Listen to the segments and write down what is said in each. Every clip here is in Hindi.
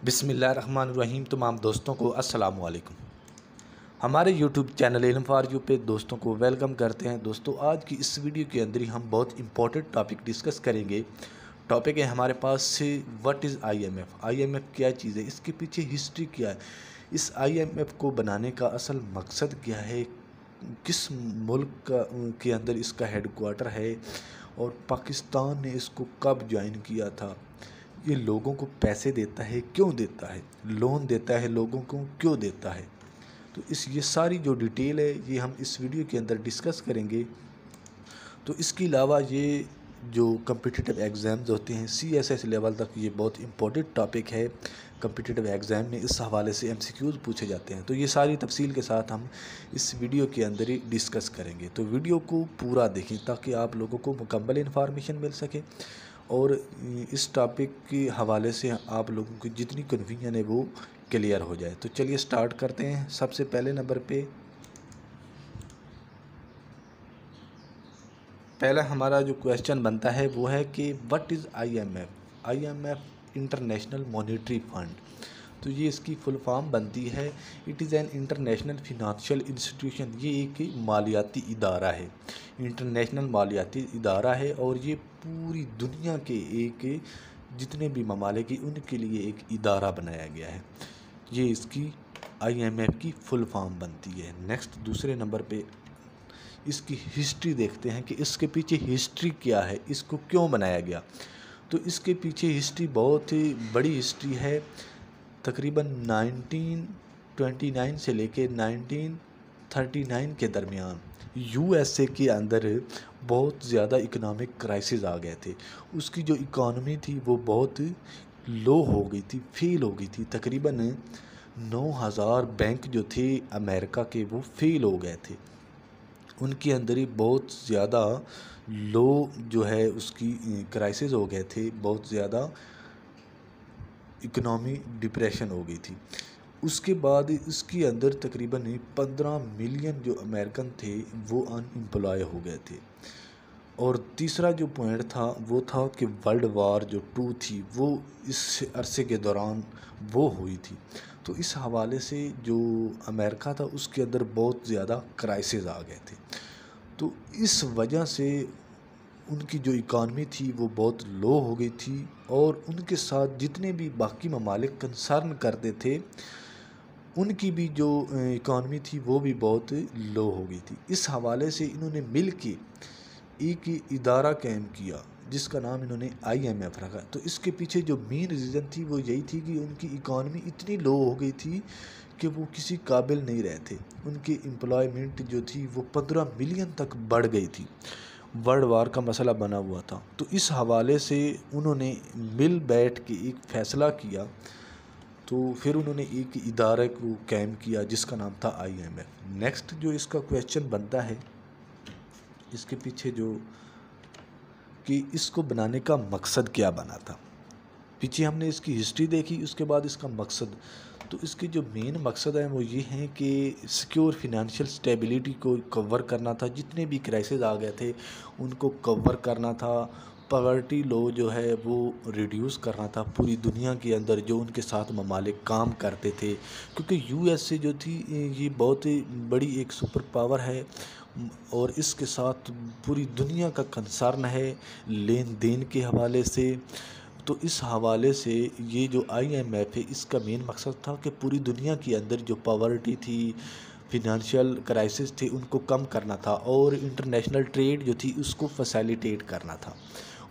बिस्मिल्लाहिर्रहमानिर्रहीम। तमाम दोस्तों को अस्सलाम वालेकुम। हमारे यूट्यूब चैनल इल्म फॉर यू पे दोस्तों को वेलकम करते हैं। दोस्तों, आज की इस वीडियो के अंदर ही हम बहुत इंपॉर्टेंट टॉपिक डिस्कस करेंगे। टॉपिक है हमारे पास से व्हाट इज़ आईएमएफ। आईएमएफ क्या चीज़ है, इसके पीछे हिस्ट्री क्या है, इस आईएमएफ को बनाने का असल मकसद क्या है, किस मुल्क के अंदर इसका हेडक्वार्टर है और पाकिस्तान ने इसको कब ज्वाइन किया था, ये लोगों को पैसे देता है क्यों देता है, लोन देता है लोगों को क्यों देता है। तो ये सारी जो डिटेल है ये हम इस वीडियो के अंदर डिस्कस करेंगे। तो इसके अलावा ये जो कम्पिटिटिव एग्ज़ाम्स होते हैं CSS लेवल तक, ये बहुत इंपॉर्टेंट टॉपिक है। कम्पिटिटिव एग्ज़ाम में इस हवाले से MCQs पूछे जाते हैं। तो ये सारी तफसील के साथ हम इस वीडियो के अंदर ही डिस्कस करेंगे। तो वीडियो को पूरा देखें ताकि आप लोगों को मुकम्मल इन्फॉर्मेशन मिल सके और इस टॉपिक के हवाले से आप लोगों की जितनी कन्फ्यूजन है वो क्लियर हो जाए। तो चलिए स्टार्ट करते हैं। सबसे पहले नंबर पे पहला हमारा जो क्वेश्चन बनता है वो है कि what is IMF. IMF international monetary fund. तो ये इसकी फुल फॉर्म बनती है, it is an international financial institution. ये एक मालियाती इदारा है, इंटरनेशनल मालियाती इदारा है और ये पूरी दुनिया के एक जितने भी ममालिक हैं उनके लिए एक इदारा बनाया गया है। ये इसकी आईएमएफ की फुल फॉर्म बनती है। नेक्स्ट दूसरे नंबर पे इसकी हिस्ट्री देखते हैं कि इसके पीछे हिस्ट्री क्या है, इसको क्यों बनाया गया। तो इसके पीछे हिस्ट्री बहुत ही बड़ी हिस्ट्री है। तकरीबन 1929 से लेके 1939 के दरमियान USA के अंदर बहुत ज़्यादा इकोनॉमिक क्राइसिस आ गए थे। उसकी जो इकॉनमी थी वो बहुत लो हो गई थी, फेल हो गई थी। तकरीबन 9000 बैंक जो थे अमेरिका के वो फेल हो गए थे। उनके अंदर ही बहुत ज़्यादा लो जो है उसकी क्राइसिस हो गए थे, बहुत ज़्यादा इकोनॉमी डिप्रेशन हो गई थी। उसके बाद इसके अंदर तकरीबन 15 मिलियन जो अमेरिकन थे वो अनएम्प्लॉय हो गए थे। और तीसरा जो पॉइंट था वो था कि वर्ल्ड वार जो 2 थी वो इस अरसे के दौरान वो हुई थी। तो इस हवाले से जो अमेरिका था उसके अंदर बहुत ज़्यादा क्राइसिस आ गए थे। तो इस वजह से उनकी जो इकॉनमी थी वो बहुत लो हो गई थी और उनके साथ जितने भी बाकी ममालिक कंसर्न करते थे उनकी भी जो इकॉनमी थी वो भी बहुत लो हो गई थी। इस हवाले से इन्होंने मिल के एक इदारा कायम किया जिसका नाम इन्होंने IMF रखा। तो इसके पीछे जो मेन रीज़न थी वो यही थी कि उनकी इकॉनमी इतनी लो हो गई थी कि वो किसी काबिल नहीं रहे थे। उनकी एम्प्लॉयमेंट जो थी वो 15 मिलियन तक बढ़ गई थी। वर्ल्ड वार का मसला बना हुआ था। तो इस हवाले से उन्होंने मिल बैठ के एक फ़ैसला किया। तो फिर उन्होंने एक इदारे को कायम किया जिसका नाम था IMF। नेक्स्ट जो इसका क्वेश्चन बनता है, इसके पीछे जो कि इसको बनाने का मकसद क्या बना था। पीछे हमने इसकी हिस्ट्री देखी, उसके बाद इसका मकसद। तो इसके जो मेन मकसद है वो ये हैं कि सिक्योर फिनंशियल स्टेबिलिटी को कवर करना था, जितने भी क्राइसिस आ गए थे उनको कवर करना था। पॉवर्टी लो जो है वो रिड्यूस करना था पूरी दुनिया के अंदर जो उनके साथ ममालिक काम करते थे, क्योंकि USA जो थी ये बहुत ही बड़ी एक सुपर पावर है और इसके साथ पूरी दुनिया का कंसर्न है लेन देन के हवाले से। तो इस हवाले से ये जो IMF है इसका मेन मकसद था कि पूरी दुनिया के अंदर जो पॉवर्टी थी, फिनंशियल क्राइसिस थे, उनको कम करना था और इंटरनेशनल ट्रेड जो थी उसको फैसिलिटेट करना था,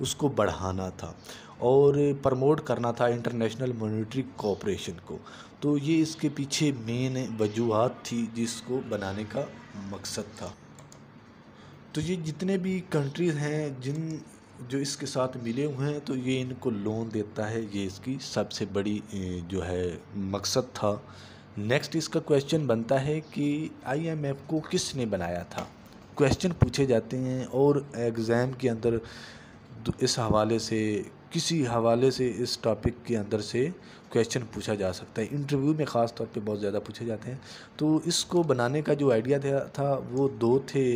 उसको बढ़ाना था और प्रमोट करना था इंटरनेशनल मॉनेटरी कोऑपरेशन को। तो ये इसके पीछे मेन वजूहात थी जिसको बनाने का मकसद था। तो ये जितने भी कंट्रीज़ हैं जो इसके साथ मिले हुए हैं तो ये इनको लोन देता है, ये इसकी सबसे बड़ी जो है मकसद था। नेक्स्ट इसका क्वेश्चन बनता है कि IMF को किसने बनाया था। क्वेश्चन पूछे जाते हैं और एग्ज़ाम के अंदर इस हवाले से किसी हवाले से इस टॉपिक के अंदर से क्वेश्चन पूछा जा सकता है। इंटरव्यू में ख़ास तौर पे बहुत ज़्यादा पूछे जाते हैं। तो इसको बनाने का जो आइडिया था वो 2 थे।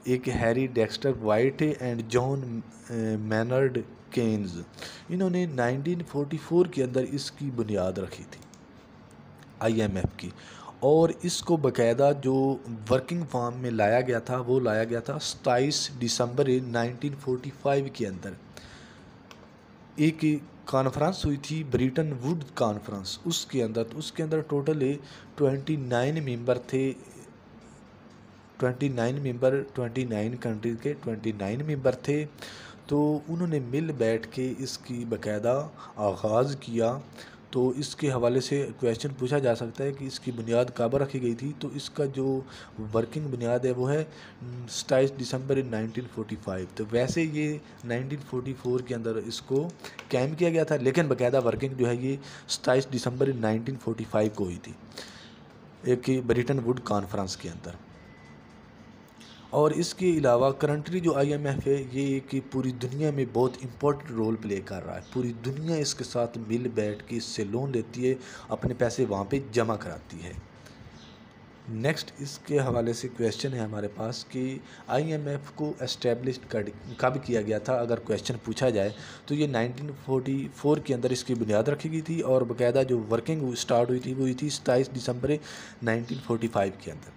एक Harry Dexter White and John Maynard Keynes, इन्होंने 1944 के अंदर इसकी बुनियाद रखी थी आईएमएफ की। और इसको बाकायदा जो वर्किंग फॉर्म में लाया गया था वो लाया गया था 27 दिसंबर 1945 के अंदर। एक कॉन्फ्रेंस हुई थी ब्रिटन वुड कॉन्फ्रेंस, उसके अंदर टोटल 29 मेंबर थे। 29 कंट्रीज के 29 मेंबर थे। तो उन्होंने मिल बैठ के इसकी बाकायदा आगाज़ किया। तो इसके हवाले से क्वेश्चन पूछा जा सकता है कि इसकी बुनियाद कब रखी गई थी। तो इसका जो वर्किंग बुनियाद है वो है 27 दिसंबर 1945। तो वैसे ये 1944 के अंदर इसको कायम किया गया था, लेकिन बाकायदा वर्किंग जो है ये 27 दिसंबर 1945 को हुई थी एक ब्रिटन वुड कॉन्फ्रेंस के अंदर। और इसके अलावा करंटली जो आईएमएफ है ये कि पूरी दुनिया में बहुत इम्पोर्टेंट रोल प्ले कर रहा है। पूरी दुनिया इसके साथ मिल बैठ के इससे लोन लेती है, अपने पैसे वहाँ पे जमा कराती है। नेक्स्ट इसके हवाले से क्वेश्चन है हमारे पास कि आईएमएफ को एस्टेब्लिश कब किया गया था। अगर क्वेश्चन पूछा जाए तो ये 1944 के अंदर इसकी बुनियाद रखी गई थी और बाकायदा जो वर्किंग स्टार्ट हुई थी वो हुई थी 27 दिसंबर 1945 के अंदर।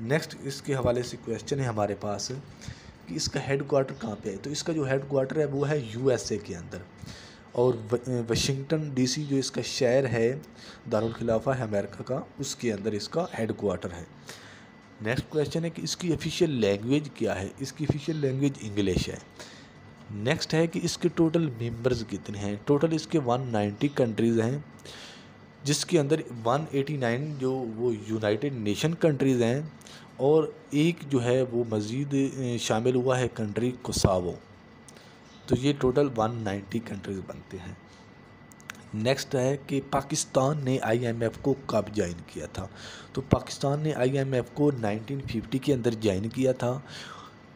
नेक्स्ट इसके हवाले से क्वेश्चन है हमारे पास कि इसका हेड क्वार्टर कहाँ पे है। तो इसका जो हेड क्वार्टर है वो है यूएसए के अंदर, और वाशिंगटन डीसी जो इसका शहर है दारुल खिलाफा है अमेरिका का, उसके अंदर इसका हेड क्वार्टर है। नेक्स्ट क्वेश्चन है कि इसकी ऑफिशियल लैंग्वेज क्या है। इसकी ऑफिशियल लैंग्वेज इंग्लिश है। नेक्स्ट है कि इसके टोटल मेंबर्स कितने हैं। टोटल इसके 190 कंट्रीज़ हैं, जिसके अंदर 189 जो वो यूनाइटेड नेशन कंट्रीज़ हैं और एक जो है वो मज़ीद शामिल हुआ है कंट्री कोसावो। तो ये टोटल 190 कंट्रीज़ बनते हैं। नेक्स्ट है कि पाकिस्तान ने आईएमएफ को कब ज्वाइन किया था। तो पाकिस्तान ने आईएमएफ को 1950 के अंदर ज्वाइन किया था।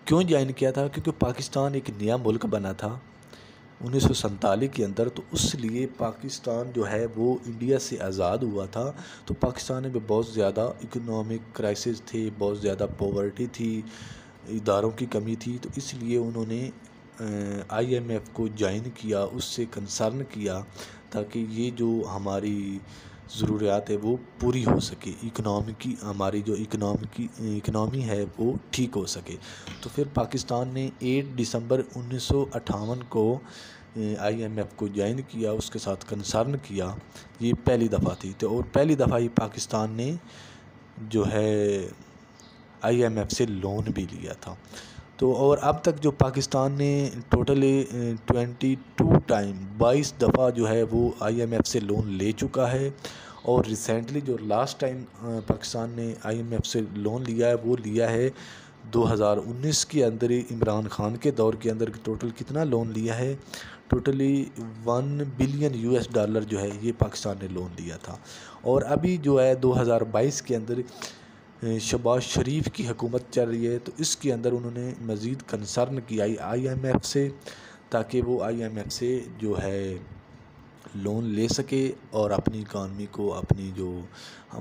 क्यों ज्वाइन किया था? क्योंकि पाकिस्तान एक नया मुल्क बना था 1947 के अंदर। तो उसलिए पाकिस्तान जो है वो इंडिया से आज़ाद हुआ था। तो पाकिस्तान में बहुत ज़्यादा इकोनॉमिक क्राइसिस थे, बहुत ज़्यादा पॉवर्टी थी, इदारों की कमी थी। तो इसलिए उन्होंने आईएमएफ को ज्वाइन किया, उससे कंसर्न किया ताकि ये जो हमारी ज़रूरियात है वो पूरी हो सके, हमारी जो इकनॉमी है वो ठीक हो सके। तो फिर पाकिस्तान ने 8 दिसंबर 1958 को आईएमएफ को ज्वाइन किया, उसके साथ कंसर्न किया। ये पहली दफ़ा थी। तो और पहली दफ़ा ही पाकिस्तान ने जो है आईएमएफ से लोन भी लिया था। तो और अब तक जो पाकिस्तान ने टोटल 22 दफ़ा जो है वो आईएमएफ से लोन ले चुका है। और रिसेंटली जो लास्ट टाइम पाकिस्तान ने आईएमएफ से लोन लिया है वो लिया है 2019 के अंदर ही, इमरान खान के दौर के अंदर। टोटल कितना लोन लिया है? टोटली $1 बिलियन जो है ये पाकिस्तान ने लोन लिया था। और अभी जो है 2022 के अंदर शहबाज शरीफ की हुकूमत चल रही है। तो इसके अंदर उन्होंने मज़ीद कंसर्न किया आईएमएफ से, ताकि वो आईएमएफ से जो है लोन ले सके और अपनी इकानमी को, अपनी जो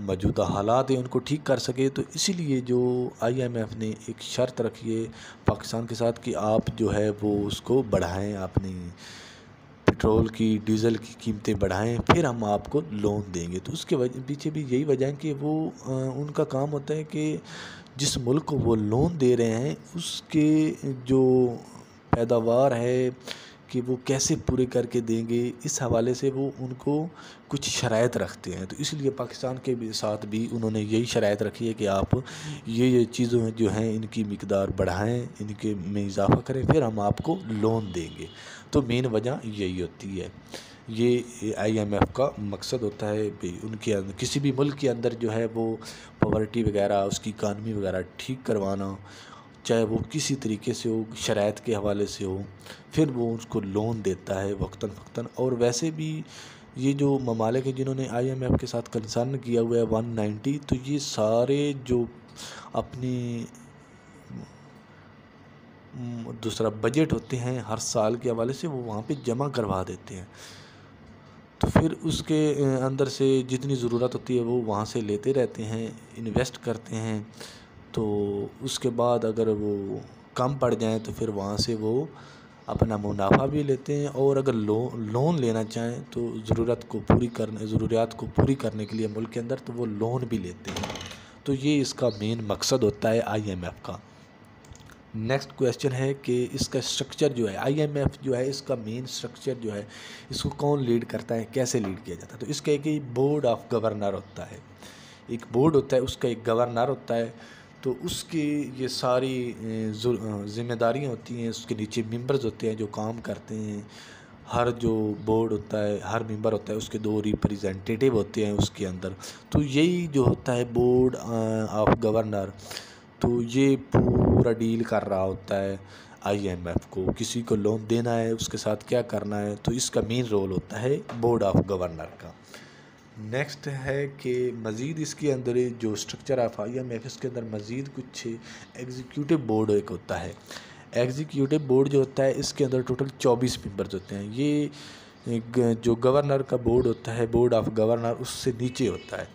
मौजूदा हालात हैं उनको ठीक कर सके। तो इसीलिए जो आईएमएफ ने एक शर्त रखी है पाकिस्तान के साथ कि आप जो है वो उसको बढ़ाएं, अपनी पेट्रोल की, डीज़ल की कीमतें बढ़ाएं, फिर हम आपको लोन देंगे। तो उसके पीछे भी यही वजह है कि वो उनका काम होता है कि जिस मुल्क को वो लोन दे रहे हैं उसके जो पैदावार है कि वो कैसे पूरे करके देंगे, इस हवाले से वो उनको कुछ शराइत रखते हैं। तो इसलिए पाकिस्तान के साथ भी उन्होंने यही शराइत रखी है कि आप ये चीज़ों जो हैं इनकी मिकदार बढ़ाएं, इनके में इजाफ़ा करें, फिर हम आपको लोन देंगे। तो मेन वजह यही होती है। ये आईएमएफ का मकसद होता है भाई उनके अंदर, किसी भी मुल्क के अंदर जो है वो पॉवर्टी वगैरह, उसकी इकानमी वगैरह ठीक करवाना, चाहे वो किसी तरीके से हो, शराइत के हवाले से हो, फिर वो उसको लोन देता है वक्तन फ़क्तन। और वैसे भी ये जो ममालिक हैं जिन्होंने आईएमएफ के साथ कंसर्न किया हुआ है 190, तो ये सारे जो अपनी दूसरा बजट होते हैं हर साल के हवाले से वो वहाँ पे जमा करवा देते हैं। तो फिर उसके अंदर से जितनी ज़रूरत होती है वो वहाँ से लेते रहते हैं, इन्वेस्ट करते हैं। तो उसके बाद अगर वो कम पड़ जाएँ तो फिर वहाँ से वो अपना मुनाफा भी लेते हैं, और अगर लोन लेना चाहें तो ज़रूरियात को पूरी करने के लिए मुल्क के अंदर तो वो लोन भी लेते हैं। तो ये इसका मेन मकसद होता है IMF का। नेक्स्ट क्वेश्चन है कि इसका स्ट्रक्चर जो है, IMF जो है इसका मेन स्ट्रक्चर जो है, इसको कौन लीड करता है, कैसे लीड किया जाता है? तो इसका एक बोर्ड ऑफ गवर्नर होता है, एक बोर्ड होता है, उसका एक गवर्नर होता है। तो उसकी ये सारी जिम्मेदारियाँ होती हैं, उसके नीचे मेंबर्स होते हैं जो काम करते हैं। हर जो बोर्ड होता है, हर मेंबर होता है, उसके 2 रिप्रेजेंटेटिव होते हैं उसके अंदर। तो यही जो होता है बोर्ड ऑफ गवर्नर, तो ये पूरा डील कर रहा होता है IMF को। किसी को लोन देना है, उसके साथ क्या करना है, तो इसका मेन रोल होता है बोर्ड ऑफ गवर्नर का। नेक्स्ट है कि मज़ीद इसके अंदर जो स्ट्रक्चर ऑफ IMF, इसके अंदर मज़ीद कुछ एग्जीक्यूटिव बोर्ड एक होता है। एग्जीक्यूटिव बोर्ड जो होता है, इसके अंदर टोटल 24 मेंबर्स होते हैं। ये जो गवर्नर का बोर्ड होता है, बोर्ड ऑफ गवर्नर, उससे नीचे होता है।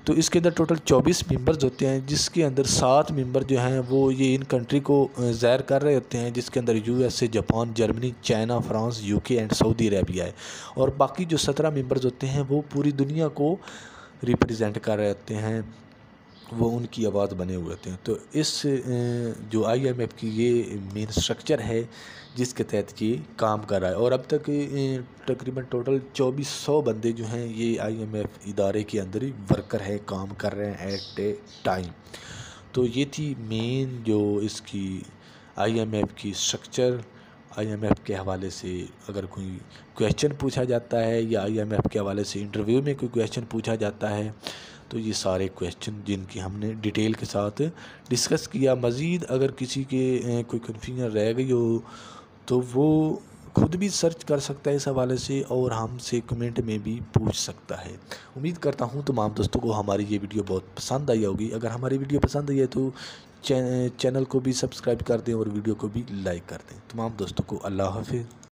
तो इसके अंदर टोटल 24 मेंबर्स होते हैं, जिसके अंदर 7 मेंबर जो हैं वो ये इन कंट्री को ज़ाहिर कर रहे होते हैं, जिसके अंदर USA, Japan, Germany, China, France, UK and Saudi Arabia है। और बाकी जो 17 मेंबर्स होते हैं वो पूरी दुनिया को रिप्रेजेंट कर रहे होते हैं, वो उनकी आवाज़ बने हुए होते हैं। तो इस जो IMF की ये मेन स्ट्रक्चर है जिसके तहत ये काम कर रहा है। और अब तक तकरीबन टोटल 2400 बंदे जो हैं ये IMF इदारे के अंदर ही वर्कर है, काम कर रहे हैं एट ए टाइम। तो ये थी मेन जो इसकी IMF की स्ट्रक्चर। IMF के हवाले से अगर कोई क्वेश्चन पूछा जाता है, या IMF के हवाले से इंटरव्यू में कोई क्वेश्चन पूछा जाता है, तो ये सारे क्वेश्चन जिनकी हमने डिटेल के साथ डिस्कस किया। मज़ीद अगर किसी के कोई कन्फ्यूजन रह गई हो तो वो खुद भी सर्च कर सकता है इस हवाले से, और हमसे कमेंट में भी पूछ सकता है। उम्मीद करता हूँ तमाम दोस्तों को हमारी ये वीडियो बहुत पसंद आई होगी। अगर हमारी वीडियो पसंद आई है तो चैनल को भी सब्सक्राइब कर दें और वीडियो को भी लाइक कर दें। तमाम दोस्तों को अल्लाह हाफ़िज़।